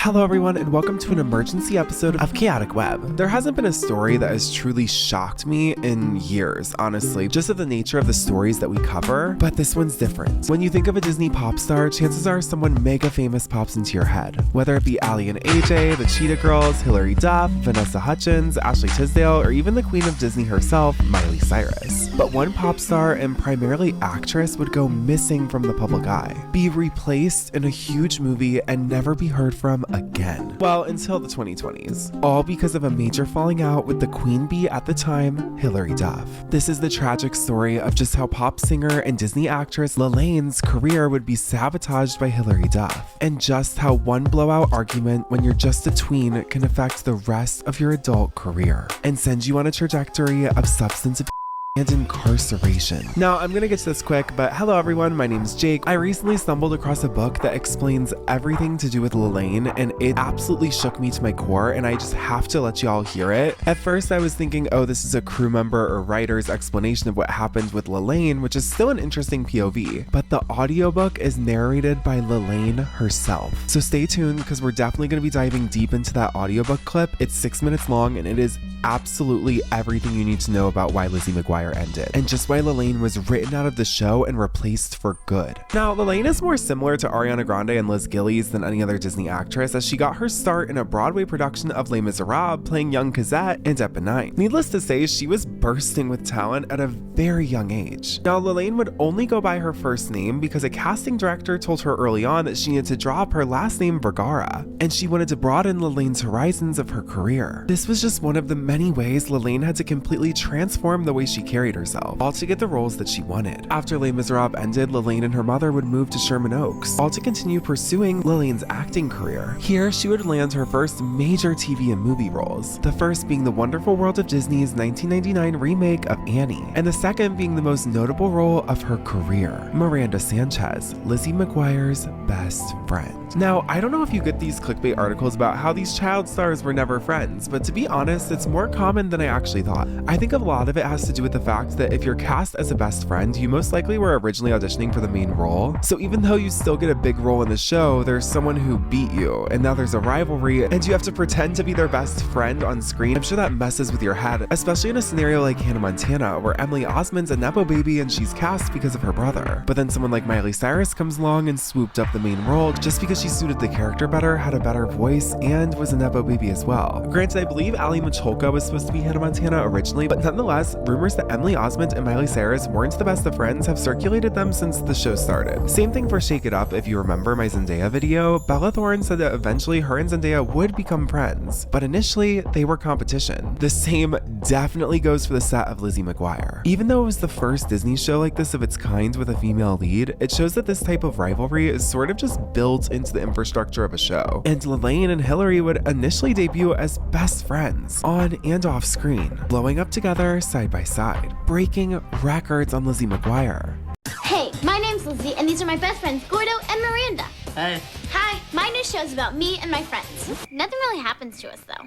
Hello everyone, and welcome to an emergency episode of Chaotic Web. There hasn't been a story that has truly shocked me in years, honestly, just of the nature of the stories that we cover, but this one's different. When you think of a Disney pop star, chances are someone mega famous pops into your head. Whether it be Allie and AJ, the Cheetah Girls, Hilary Duff, Vanessa Hudgens, Ashley Tisdale, or even the queen of Disney herself, Miley Cyrus. But one pop star and primarily actress would go missing from the public eye, be replaced in a huge movie, and never be heard from again. Well, until the 2020s. All because of a major falling out with the queen bee at the time, Hilary Duff. This is the tragic story of just how pop singer and Disney actress Lalaine's career would be sabotaged by Hilary Duff, and just how one blowout argument when you're just a tween can affect the rest of your adult career and send you on a trajectory of substance abuse and incarceration. Now, I'm gonna get to this quick, but hello everyone, my name's Jake. I recently stumbled across a book that explains everything to do with Lalaine, and it absolutely shook me to my core, and I just have to let y'all hear it. At first, I was thinking, oh, this is a crew member or writer's explanation of what happened with Lalaine, which is still an interesting POV, but the audiobook is narrated by Lalaine herself. So stay tuned, because we're definitely gonna be diving deep into that audiobook clip. It's 6 minutes long, and it is absolutely everything you need to know about why Lizzie Mcguire ended, and just why Lalaine was written out of the show and replaced for good. Now, Lalaine is more similar to Ariana Grande and Liz Gillies than any other Disney actress, as she got her start in a Broadway production of Les Miserables, playing young Cosette and Eponine. Needless to say, she was bursting with talent at a very young age. Now, Lalaine would only go by her first name because a casting director told her early on that she needed to drop her last name Vergara, and she wanted to broaden Lalaine's horizons of her career. This was just one of the many ways Lalaine had to completely transform the way she carried herself, all to get the roles that she wanted. After Les Miserables ended, Lalaine and her mother would move to Sherman Oaks, all to continue pursuing Lalaine's acting career. Here, she would land her first major TV and movie roles, the first being The Wonderful World of Disney's 1999 remake of Annie, and the second being the most notable role of her career, Miranda Sanchez, Lizzie Mcguire's best friend. Now, I don't know if you get these clickbait articles about how these child stars were never friends, but to be honest, it's more common than I actually thought. I think a lot of it has to do with the fact that if you're cast as a best friend, you most likely were originally auditioning for the main role. So even though you still get a big role in the show, there's someone who beat you, and now there's a rivalry, and you have to pretend to be their best friend on screen. I'm sure that messes with your head, especially in a scenario like Hannah Montana, where Emily Osment's a nepo baby and she's cast because of her brother. But then someone like Miley Cyrus comes along and swooped up the main role just because she suited the character better, had a better voice, and was a nepo baby as well. Granted, I believe Ali Michalka was supposed to be Hannah Montana originally, but nonetheless, rumors that Emily Osment and Miley Cyrus weren't the best of friends have circulated them since the show started. Same thing for Shake It Up. If you remember my Zendaya video, Bella Thorne said that eventually her and Zendaya would become friends, but initially they were competition. The same definitely goes for the set of Lizzie Mcguire. Even though it was the first Disney show like this of its kind with a female lead, it shows that this type of rivalry is sort of just built into the infrastructure of a show. And Lalaine and Hilary would initially debut as best friends on and off screen, blowing up together side by side, breaking records on Lizzie Mcguire. Hey, my name's Lizzie, and these are my best friends, Gordo and Miranda. Hey. Hi, my new show's about me and my friends. Nothing really happens to us, though.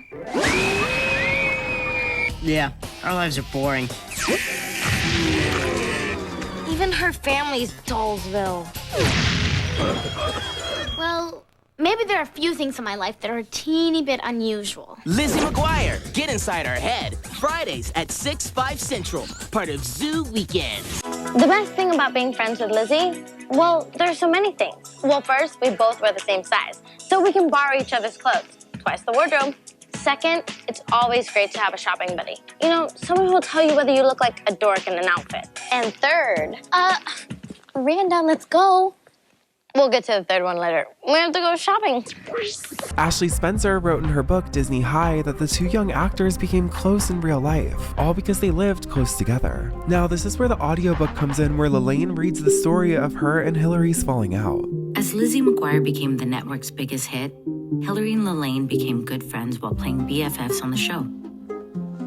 Yeah, our lives are boring. Even her family's Dollsville. Well, maybe there are a few things in my life that are a teeny bit unusual. Lizzie Mcguire, get inside our head. Fridays at 6, 5 Central, part of Zoo Weekend. The best thing about being friends with Lizzie, well, there's so many things. Well, first, we both wear the same size, so we can borrow each other's clothes, twice the wardrobe. Second, it's always great to have a shopping buddy. You know, someone who will tell you whether you look like a dork in an outfit. And third, Miranda, let's go. We'll get to the third one later. We have to go shopping. Ashley Spencer wrote in her book Disney High that the two young actors became close in real life, all because they lived close together. Now, this is where the audiobook comes in, where Lalaine reads the story of her and Hilary's falling out. As Lizzie Mcguire became the network's biggest hit, Hilary and Lalaine became good friends while playing BFFs on the show.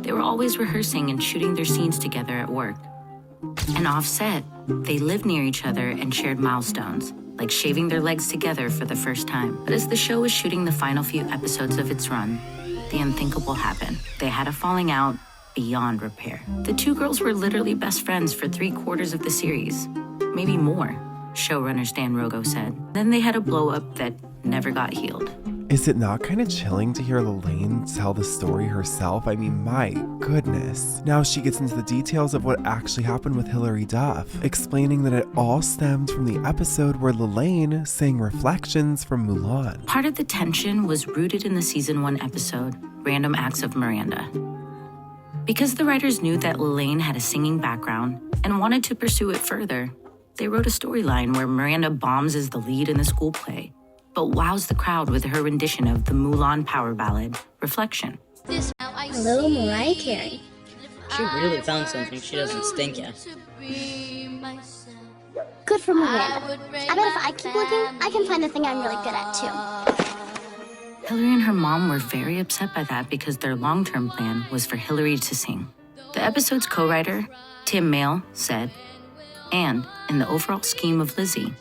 They were always rehearsing and shooting their scenes together at work. And off-set, they lived near each other and shared milestones, like shaving their legs together for the first time. But as the show was shooting the final few episodes of its run, the unthinkable happened. They had a falling out beyond repair. The two girls were literally best friends for 3/4 of the series, maybe more, showrunner Stan Rogo said. Then they had a blow-up that never got healed. Is it not kind of chilling to hear Lalaine tell the story herself? I mean, my goodness. Now she gets into the details of what actually happened with Hilary Duff, explaining that it all stemmed from the episode where Lalaine sang Reflections from Mulan. Part of the tension was rooted in the season 1 episode, Random Acts of Miranda. Because the writers knew that Lalaine had a singing background and wanted to pursue it further, they wrote a storyline where Miranda bombs as the lead in the school play, but wows the crowd with her rendition of the Mulan power ballad, Reflection. A little Mariah Carey. She really found something. She doesn't stink yet. Good for Miranda. I bet if I keep looking, I can find the thing I'm really good at too. Hilary and her mom were very upset by that because their long-term plan was for Hilary to sing. The episode's co-writer, Tim Mayle, said, and in the overall scheme of Lizzie,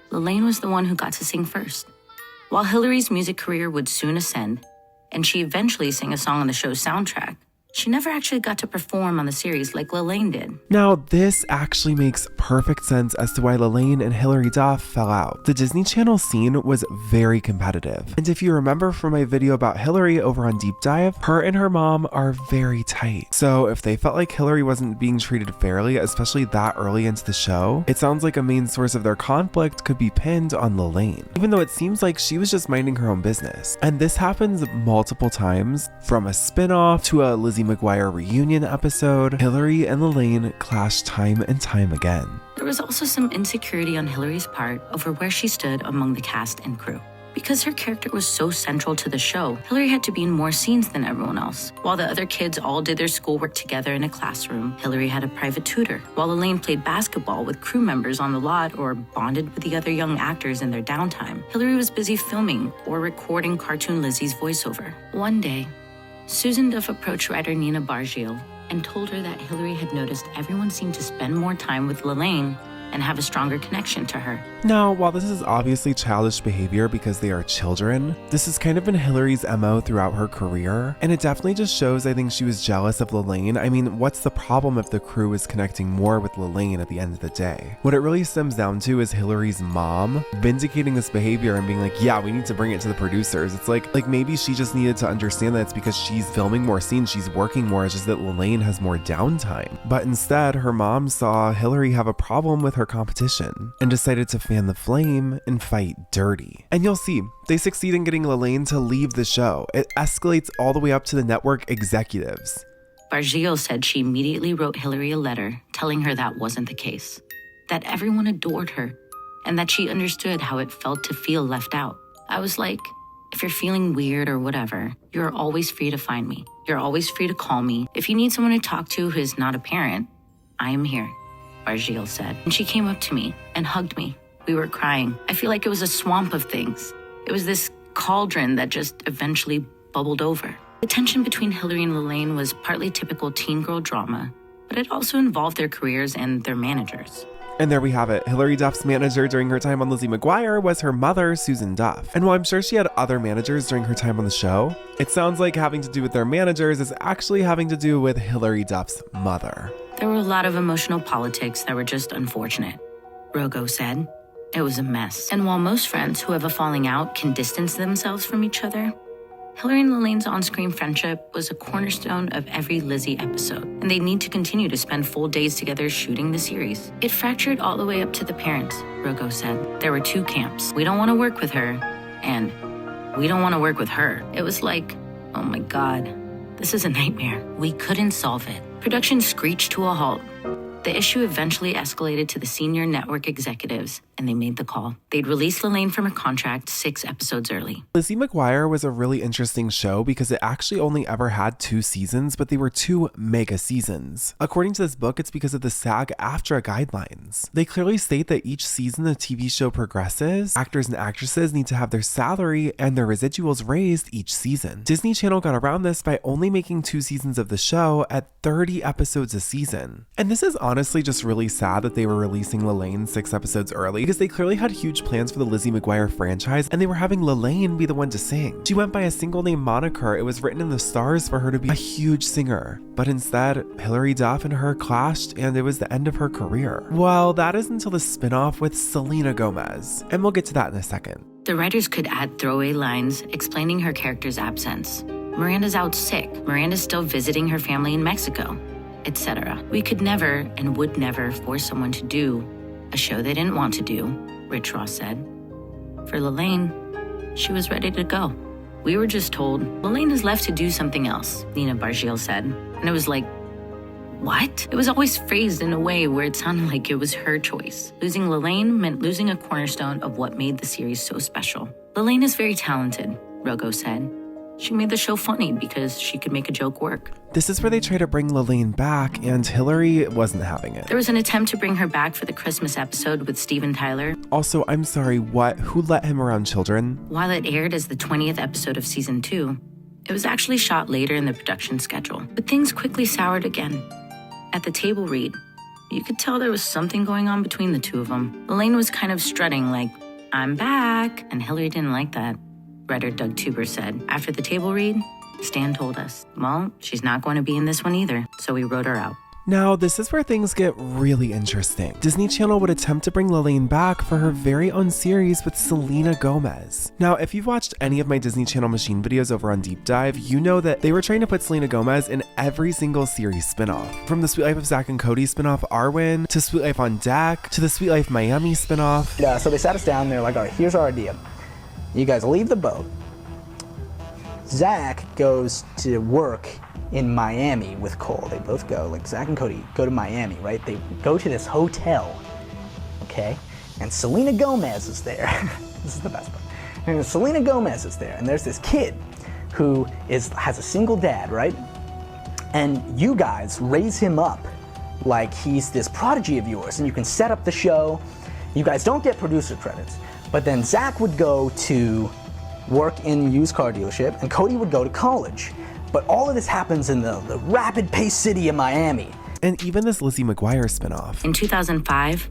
Lalaine was the one who got to sing first. While Hilary's music career would soon ascend, and she eventually sang a song on the show's soundtrack, she never actually got to perform on the series like Lalaine did. Now, this actually makes perfect sense as to why Lalaine and Hilary Duff fell out. The Disney Channel scene was very competitive. And if you remember from my video about Hilary over on Deep Dive, her and her mom are very tight. So if they felt like Hilary wasn't being treated fairly, especially that early into the show, it sounds like a main source of their conflict could be pinned on Lalaine, even though it seems like she was just minding her own business. And this happens multiple times, from a spin-off to a Lizzie Mcguire reunion episode. Hilary and Lalaine clash time and time again. There was also some insecurity on Hilary's part over where she stood among the cast and crew. Because her character was so central to the show, Hilary had to be in more scenes than everyone else. While the other kids all did their schoolwork together in a classroom, Hilary had a private tutor. While Lalaine played basketball with crew members on the lot or bonded with the other young actors in their downtime, Hilary was busy filming or recording cartoon Lizzie's voiceover. One day, Susan Duff approached writer Nina Bargio and told her that Hilary had noticed everyone seemed to spend more time with Lalaine and have a stronger connection to her. Now, while this is obviously childish behavior because they are children, this has kind of been Hilary's MO throughout her career, and it definitely just shows I think she was jealous of Lalaine. I mean, what's the problem if the crew is connecting more with Lalaine at the end of the day? What it really stems down to is Hilary's mom vindicating this behavior and being like, yeah, we need to bring it to the producers. It's like maybe she just needed to understand that it's because she's filming more scenes, she's working more, it's just that Lalaine has more downtime. But instead, her mom saw Hilary have a problem with her competition and decided to fan the flame and fight dirty. And you'll see, they succeed in getting Lalaine to leave the show. It escalates all the way up to the network executives. Bargio said she immediately wrote Hilary a letter telling her that wasn't the case, that everyone adored her, and that she understood how it felt to feel left out. I was like, if you're feeling weird or whatever, you're always free to find me. You're always free to call me. If you need someone to talk to who is not a parent, I am here, Bargio said. And she came up to me and hugged me. We were crying. I feel like it was a swamp of things. It was this cauldron that just eventually bubbled over. The tension between Hilary and Lalaine was partly typical teen girl drama, but it also involved their careers and their managers. And there we have it. Hilary Duff's manager during her time on Lizzie Mcguire was her mother, Susan Duff. And while I'm sure she had other managers during her time on the show, it sounds like having to do with their managers is actually having to do with Hilary Duff's mother. There were a lot of emotional politics that were just unfortunate, Rogo said. It was a mess. And while most friends who have a falling out can distance themselves from each other, Hilary and Lalaine's on-screen friendship was a cornerstone of every Lizzie episode, and they need to continue to spend full days together shooting the series. It fractured all the way up to the parents, Rogo said. There were two camps. We don't want to work with her, and we don't want to work with her. It was like, oh my God, this is a nightmare. We couldn't solve it. Production screeched to a halt. The issue eventually escalated to the senior network executives, and they made the call. They'd release Lalaine from her contract 6 episodes early. Lizzie Mcguire was a really interesting show because it actually only ever had 2 seasons, but they were 2 mega seasons. According to this book, it's because of the SAG-AFTRA guidelines. They clearly state that each season the TV show progresses, actors and actresses need to have their salary and their residuals raised each season. Disney Channel got around this by only making 2 seasons of the show at 30 episodes a season. And this is honestly just really sad that they were releasing Lalaine 6 episodes early, because they clearly had huge plans for the Lizzie Mcguire franchise, and they were having Lalaine be the one to sing. She went by a single name moniker. It was written in the stars for her to be a huge singer. But instead, Hilary Duff and her clashed, and it was the end of her career. Well, that is until the spinoff with Selena Gomez, and we'll get to that in a second. The writers could add throwaway lines explaining her character's absence. Miranda's out sick. Miranda's still visiting her family in Mexico, etc. We could never and would never force someone to do a show they didn't want to do, Rich Ross said. For Lalaine, she was ready to go. We were just told, Lalaine is left to do something else, Nina Bargiel said. And it was like, what? It was always phrased in a way where it sounded like it was her choice. Losing Lalaine meant losing a cornerstone of what made the series so special. Lalaine is very talented, Rogo said. She made the show funny because she could make a joke work. This is where they try to bring Lalaine back, and Hillary wasn't having it. There was an attempt to bring her back for the Christmas episode with Steven Tyler. Also, I'm sorry, what? Who let him around children? While it aired as the 20th episode of season 2, it was actually shot later in the production schedule. But things quickly soured again. At the table read, you could tell there was something going on between the two of them. Lalaine was kind of strutting like, I'm back, and Hillary didn't like that. Writer Doug Tuber said. After the table read, Stan told us, well, she's not going to be in this one either, so we wrote her out. Now, this is where things get really interesting. Disney Channel would attempt to bring Lalaine back for her very own series with Selena Gomez. Now, if you've watched any of my Disney Channel Machine videos over on Deep Dive, you know that they were trying to put Selena Gomez in every single series spinoff. From the Sweet Life of Zach and Cody spinoff Arwen, to Sweet Life on Deck, to the Sweet Life Miami spinoff. Yeah, so they sat us down, they're like, all right, here's our idea. You guys leave the boat. Zach goes to work in Miami with Cole. They both go, like Zach and Cody go to Miami, right? They go to this hotel, okay? And Selena Gomez is there. This is the best part. And Selena Gomez is there, and there's this kid who has a single dad, right? And you guys raise him up like he's this prodigy of yours, and you can set up the show. You guys don't get producer credits, but then Zach would go to work in a used car dealership, and Cody would go to college. But all of this happens in the rapid-paced city of Miami. And even this Lizzie Mcguire spinoff. In 2005,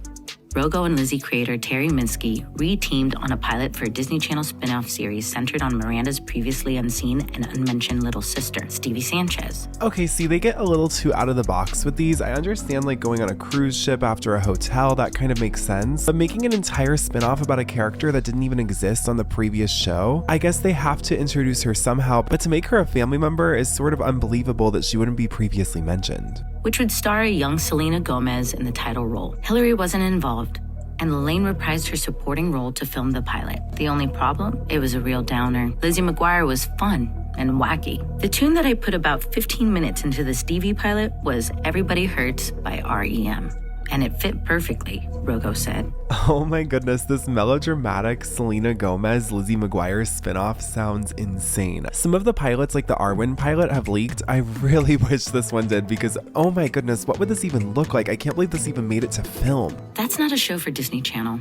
Rogo and Lizzie creator Terry Minsky re-teamed on a pilot for a Disney Channel spin-off series centered on Miranda's previously unseen and unmentioned little sister, Stevie Sanchez. Okay, see, they get a little too out of the box with these. I understand like going on a cruise ship after a hotel, that kind of makes sense. But making an entire spin-off about a character that didn't even exist on the previous show, I guess they have to introduce her somehow, but to make her a family member is sort of unbelievable that she wouldn't be previously mentioned. Which would star a young Selena Gomez in the title role. Hillary wasn't involved, and Lalaine reprised her supporting role to film the pilot. The only problem? It was a real downer. Lizzie Mcguire was fun and wacky. The tune that I put about 15 minutes into the Stevie pilot was Everybody Hurts by R.E.M. And it fit perfectly, Rogo said. Oh my goodness, this melodramatic Selena Gomez, Lizzie Mcguire spinoff sounds insane. Some of the pilots, like the Arwen pilot, have leaked. I really wish this one did because, oh my goodness, what would this even look like? I can't believe this even made it to film. That's not a show for Disney Channel.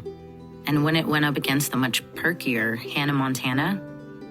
And when it went up against the much perkier Hannah Montana,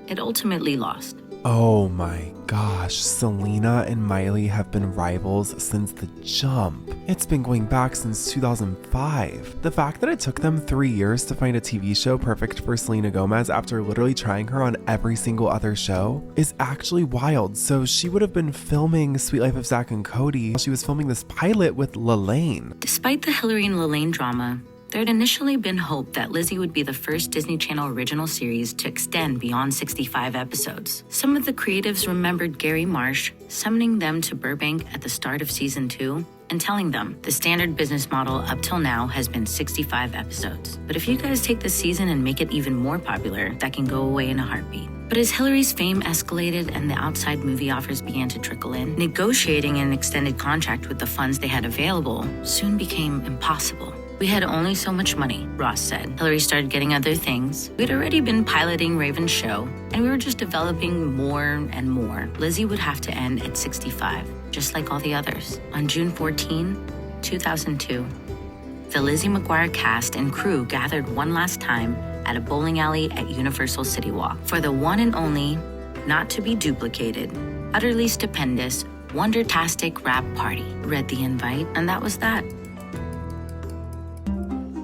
it ultimately lost. Oh my gosh, Selena and Miley have been rivals since the jump. It's been going back since 2005. The fact that it took them 3 years to find a TV show perfect for Selena Gomez after literally trying her on every single other show is actually wild. So she would have been filming Sweet Life of Zach and Cody while she was filming this pilot with Lalaine. Despite the Hillary and Lalaine drama, there had initially been hope that Lizzie would be the first Disney Channel original series to extend beyond 65 episodes. Some of the creatives remembered Gary Marsh summoning them to Burbank at the start of season 2 and telling them the standard business model up till now has been 65 episodes. But if you guys take this season and make it even more popular, that can go away in a heartbeat. But as Hillary's fame escalated and the outside movie offers began to trickle in, negotiating an extended contract with the funds they had available soon became impossible. We had only so much money, Ross said. Hillary started getting other things. We'd already been piloting Raven's show, and we were just developing more and more. Lizzie would have to end at 65, just like all the others. On June 14, 2002, the Lizzie Mcguire cast and crew gathered one last time at a bowling alley at Universal City Walk for the one and only, not to be duplicated, utterly stupendous, wondertastic rap party. Read the invite, and that was that.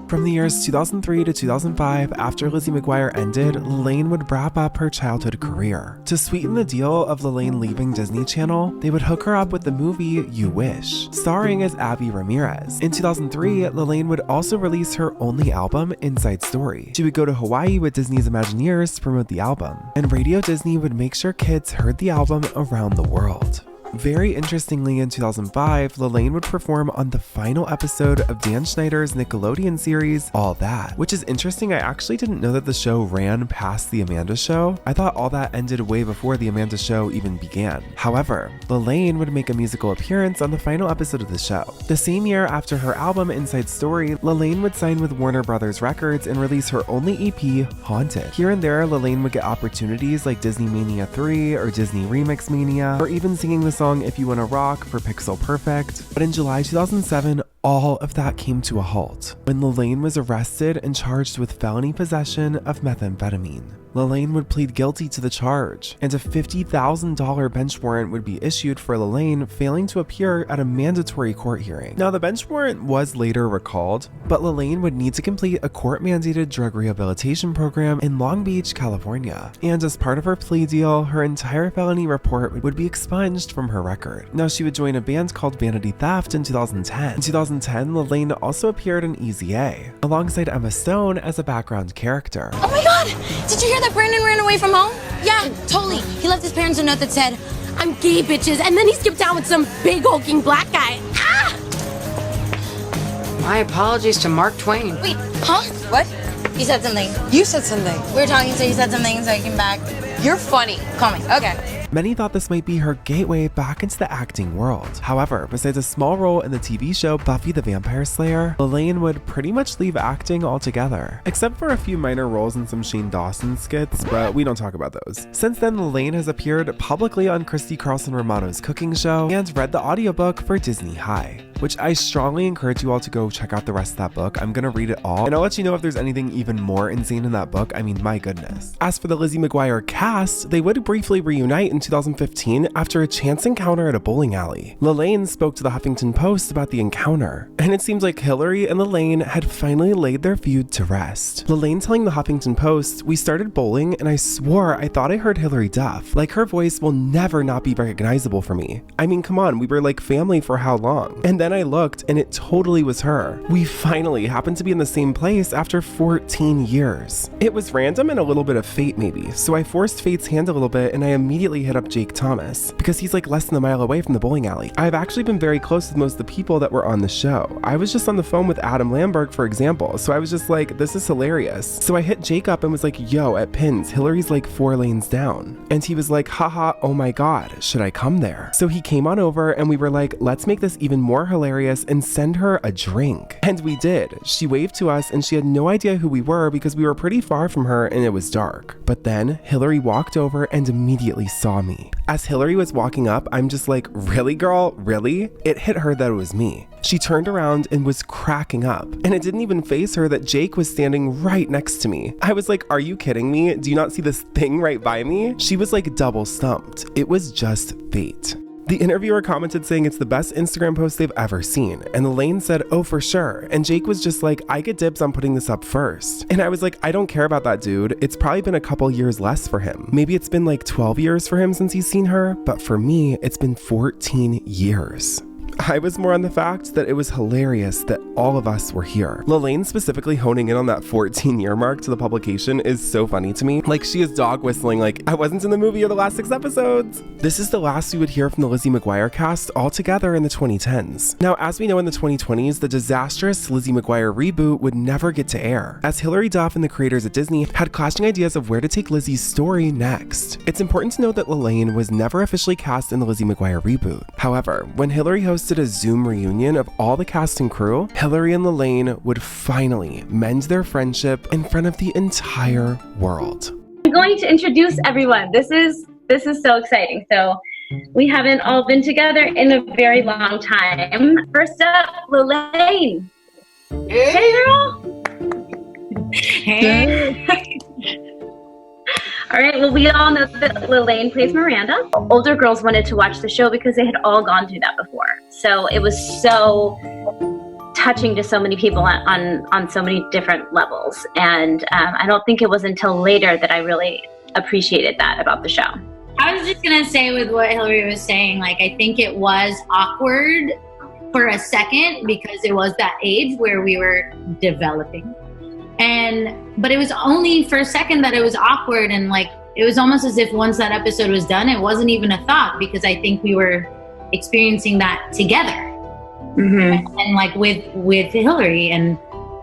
From the years 2003 to 2005, after Lizzie McGuire ended, Lalaine would wrap up her childhood career. To sweeten the deal of Lalaine leaving Disney Channel, they would hook her up with the movie You Wish, starring as Abby Ramirez. In 2003, Lalaine would also release her only album, Inside Story. She would go to Hawaii with Disney's Imagineers to promote the album, and Radio Disney would make sure kids heard the album around the world. Very interestingly, in 2005, Lalaine would perform on the final episode of Dan Schneider's Nickelodeon series, All That. Which is interesting, I actually didn't know that the show ran past The Amanda Show. I thought All That ended way before The Amanda Show even began. However, Lalaine would make a musical appearance on the final episode of the show. The same year after her album Inside Story, Lalaine would sign with Warner Brothers Records and release her only EP, Haunted. Here and there, Lalaine would get opportunities like Disney Mania 3 or Disney Remix Mania, or even singing the song If You Wanna Rock for Pixel Perfect. But in July 2007, all of that came to a halt when Lalaine was arrested and charged with felony possession of methamphetamine. Lalaine would plead guilty to the charge, and a $50,000 bench warrant would be issued for Lalaine failing to appear at a mandatory court hearing. Now, the bench warrant was later recalled, but Lalaine would need to complete a court-mandated drug rehabilitation program in Long Beach, California. And as part of her plea deal, her entire felony report would be expunged from her record. Now, she would join a band called Vanity Theft in 2010. In 2010, Lalaine also appeared in Easy A, alongside Emma Stone as a background character. Oh my god! Did you hear that Brandon ran away from home? Yeah, totally. He left his parents a note that said, "I'm gay, bitches," and then he skipped out with some big hulking black guy. Ah! My apologies to Mark Twain. Wait, huh? What? You said something. You said something. We were talking, so you said something, so I came back. You're funny. Call me. Okay. Many thought this might be her gateway back into the acting world. However, besides a small role in the TV show Buffy the Vampire Slayer, Lalaine would pretty much leave acting altogether, except for a few minor roles in some Shane Dawson skits, but we don't talk about those. Since then, Lalaine has appeared publicly on Christy Carlson Romano's cooking show and read the audiobook for Disney High, which I strongly encourage you all to go check out the rest of that book. I'm gonna read it all, and I'll let you know if there's anything even more insane in that book. I mean, my goodness. As for the Lizzie McGuire cast, they would briefly reunite in 2015 after a chance encounter at a bowling alley. Lalaine spoke to the Huffington Post about the encounter, and it seems like Hillary and Lalaine had finally laid their feud to rest. Lalaine telling the Huffington Post, "We started bowling and I swore I thought I heard Hillary Duff. Like, her voice will never not be recognizable for me. I mean, come on, we were like family for how long? And then I looked and it totally was her. We finally happened to be in the same place after 14 years. It was random and a little bit of fate maybe, so I forced fate's hand a little bit and I immediately hit up Jake Thomas because he's like less than a mile away from the bowling alley. I've actually been very close with most of the people that were on the show. I was just on the phone with Adam Lamberg, for example, so I was just like, this is hilarious. So I hit Jake up and was like, yo, at Pins, Hillary's like 4 lanes down. And he was like, haha, oh my god, should I come there? So he came on over and we were like, let's make this even more hilarious and send her a drink. And we did. She waved to us and she had no idea who we were because we were pretty far from her and it was dark. But then Hillary walked over and immediately saw me. As Hillary was walking up, I'm just like, really girl, really? It hit her that it was me. She turned around and was cracking up, and it didn't even faze her that Jake was standing right next to me. I was like, are you kidding me? Do you not see this thing right by me? She was like double stumped. It was just fate. The interviewer commented saying it's the best Instagram post they've ever seen, and Lalaine said, oh, for sure. And Jake was just like, I get dibs on putting this up first. And I was like, I don't care about that dude. It's probably been a couple years less for him. Maybe it's been like 12 years for him since he's seen her, but for me, it's been 14 years. I was more on the fact that it was hilarious that all of us were here. Lalaine specifically honing in on that 14-year mark to the publication is so funny to me. Like, she is dog whistling like, I wasn't in the movie or the last 6 episodes. This is the last we would hear from the Lizzie McGuire cast altogether in the 2010s. Now, as we know, in the 2020s, the disastrous Lizzie McGuire reboot would never get to air, as Hillary Duff and the creators at Disney had clashing ideas of where to take Lizzie's story next. It's important to note that Lalaine was never officially cast in the Lizzie McGuire reboot. However, when Hillary hosted a Zoom reunion of all the cast and crew, Hillary and Lalaine would finally mend their friendship in front of the entire world. I'm going to introduce everyone. This is so exciting. So we haven't all been together in a very long time. First up, Lalaine. Hey girl. Hey. All right, well, we all know that Lalaine plays Miranda. Older girls wanted to watch the show because they had all gone through that before. So it was so touching to so many people on so many different levels. And I don't think it was until later that I really appreciated that about the show. I was just gonna say with what Hillary was saying, like, I think it was awkward for a second because it was that age where we were developing. But it was only for a second that it was awkward, and like, it was almost as if once that episode was done, it wasn't even a thought, because I think we were experiencing that together. And like with Hillary, and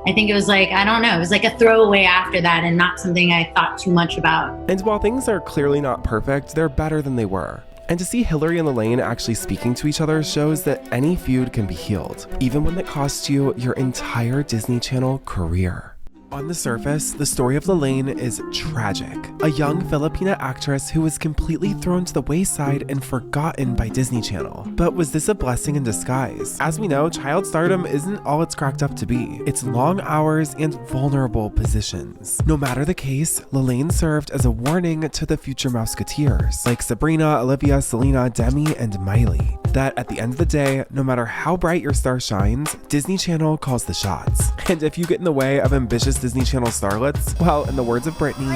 I think it was like, I don't know, it was like a throwaway after that and not something I thought too much about. And while things are clearly not perfect, they're better than they were. And to see Hillary and Lalaine actually speaking to each other shows that any feud can be healed, even when it costs you your entire Disney Channel career. On the surface, the story of Lalaine is tragic. A young Filipina actress who was completely thrown to the wayside and forgotten by Disney Channel. But was this a blessing in disguise? As we know, child stardom isn't all it's cracked up to be. It's long hours and vulnerable positions. No matter the case, Lalaine served as a warning to the future Mouseketeers, like Sabrina, Olivia, Selena, Demi, and Miley, that at the end of the day, no matter how bright your star shines, Disney Channel calls the shots. And if you get in the way of ambitious Disney Channel starlets, well, in the words of Britney.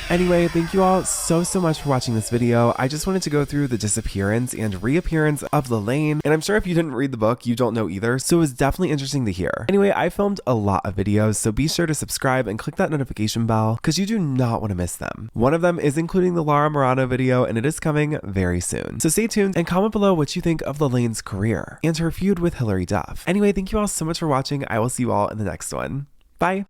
Anyway, thank you all so much for watching this video. I just wanted to go through the disappearance and reappearance of Lalaine, and I'm sure if you didn't read the book, you don't know either, so it was definitely interesting to hear. Anyway, I filmed a lot of videos, so be sure to subscribe and click that notification bell, because you do not want to miss them. One of them is including the Lara Morano video, and it is coming very soon. So stay tuned and comment below what you think of Lalaine's career and her feud with Hilary Duff. Anyway, thank you all so much for watching. I will see you all in the next one. Bye!